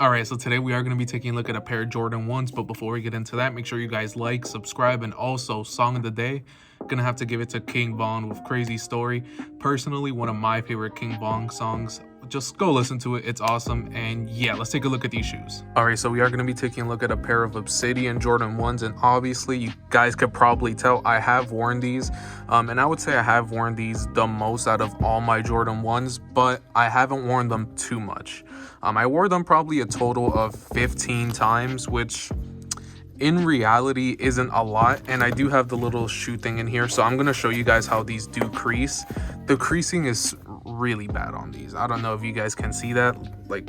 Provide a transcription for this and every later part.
All right, so today we are going to be taking a look at a pair of Jordan 1s, but before we get into that, make sure you guys like, subscribe, and also song of the day. Gonna have to give it to King Von with Crazy Story. Personally, one of my favorite King Von songs. Just go listen to it, it's awesome. And yeah, let's take a look at these shoes. All right, so we are gonna be taking a look at a pair of Obsidian Jordan 1s, and obviously you guys could probably tell I have worn these. And I would say I have worn these the most out of all my Jordan 1s, but I haven't worn them too much. I wore them probably a total of 15 times, which in reality isn't a lot. And I do have the little shoe thing in here, so I'm going to show you guys how these do crease. The creasing is really bad on these. I don't know if you guys can see that. Like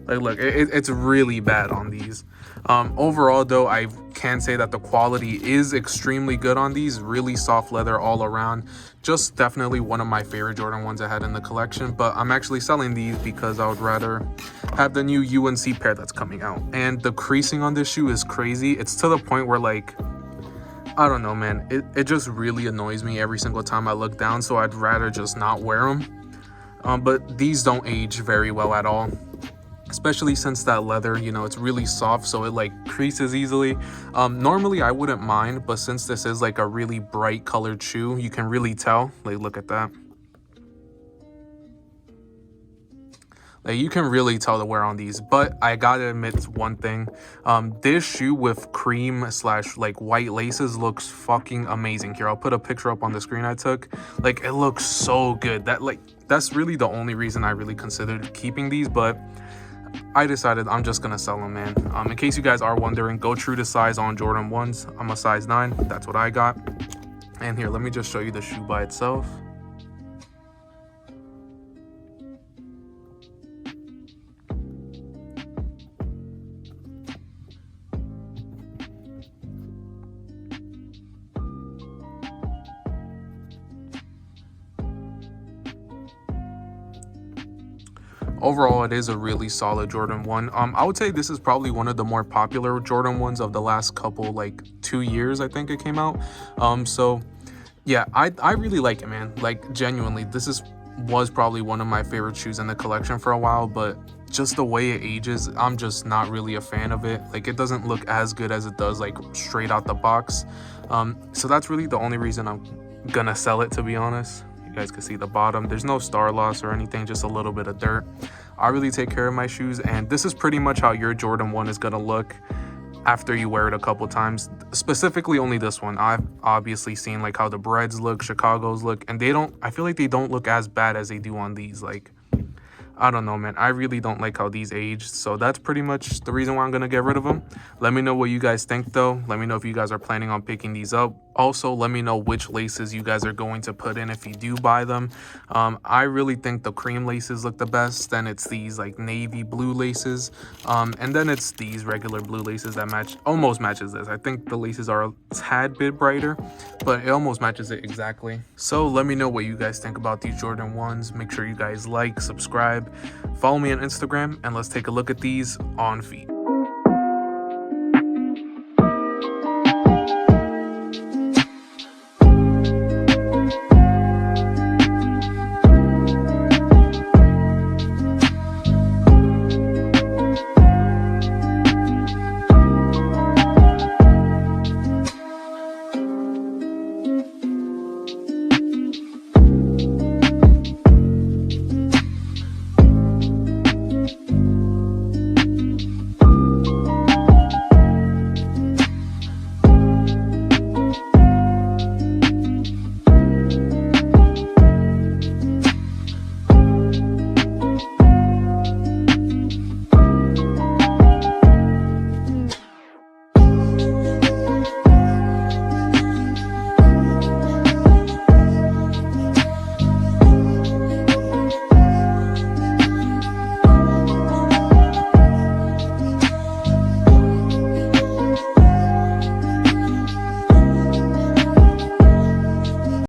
look, it's really bad on these. Overall though, I can say that the quality is extremely good on these. Really soft leather all around. Just definitely one of my favorite Jordan 1s I had in the collection, but I'm actually selling these because I would rather have the new UNC pair that's coming out. And the creasing on this shoe is crazy. It's to the point where, like, I don't know, man, it just really annoys me every single time I look down, so I'd rather just not wear them. But these don't age very well at all, especially since that leather, you know, it's really soft, so it like creases easily. Normally I wouldn't mind, but since this is like a really bright colored shoe, you can really tell. Like, look at that. Like, you can really tell the wear on these. But I gotta admit one thing, this shoe with cream / like white laces looks fucking amazing. Here, I'll put a picture up on the screen I took. Like, it looks so good. That's really the only reason I really considered keeping these, but I decided I'm just gonna sell them, man. In case you guys are wondering, go true to size on Jordan 1s. I'm a size 9, that's what I got. And here, let me just show you the shoe by itself. Overall, it is a really solid Jordan 1. I would say this is probably one of the more popular Jordan 1s of the last couple, like 2 years, I think it came out. So yeah, I really like it, man. Like, genuinely, was probably one of my favorite shoes in the collection for a while, but just the way it ages, I'm just not really a fan of it. Like, it doesn't look as good as it does like straight out the box. So that's really the only reason I'm gonna sell it, to be honest. You guys can see the bottom, there's no star loss or anything, just a little bit of dirt. I really take care of my shoes, and this is pretty much how your Jordan 1 is gonna look after you wear it a couple times. Specifically only this one. I've obviously seen like how the Breads look, Chicago's look, and I feel like they don't look as bad as they do on these. Like, I don't know, man. I really don't like how these aged, so that's pretty much the reason why I'm gonna get rid of them. Let me know what you guys think, though. Let me know if you guys are planning on picking these up. Also, let me know which laces you guys are going to put in if you do buy them. I really think the cream laces look the best. Then it's these like navy blue laces, and then it's these regular blue laces that almost matches this. I think the laces are a tad bit brighter, but it almost matches it exactly. So let me know what you guys think about these Jordan 1s. Make sure you guys like, subscribe, follow me on Instagram, and let's take a look at these on feet.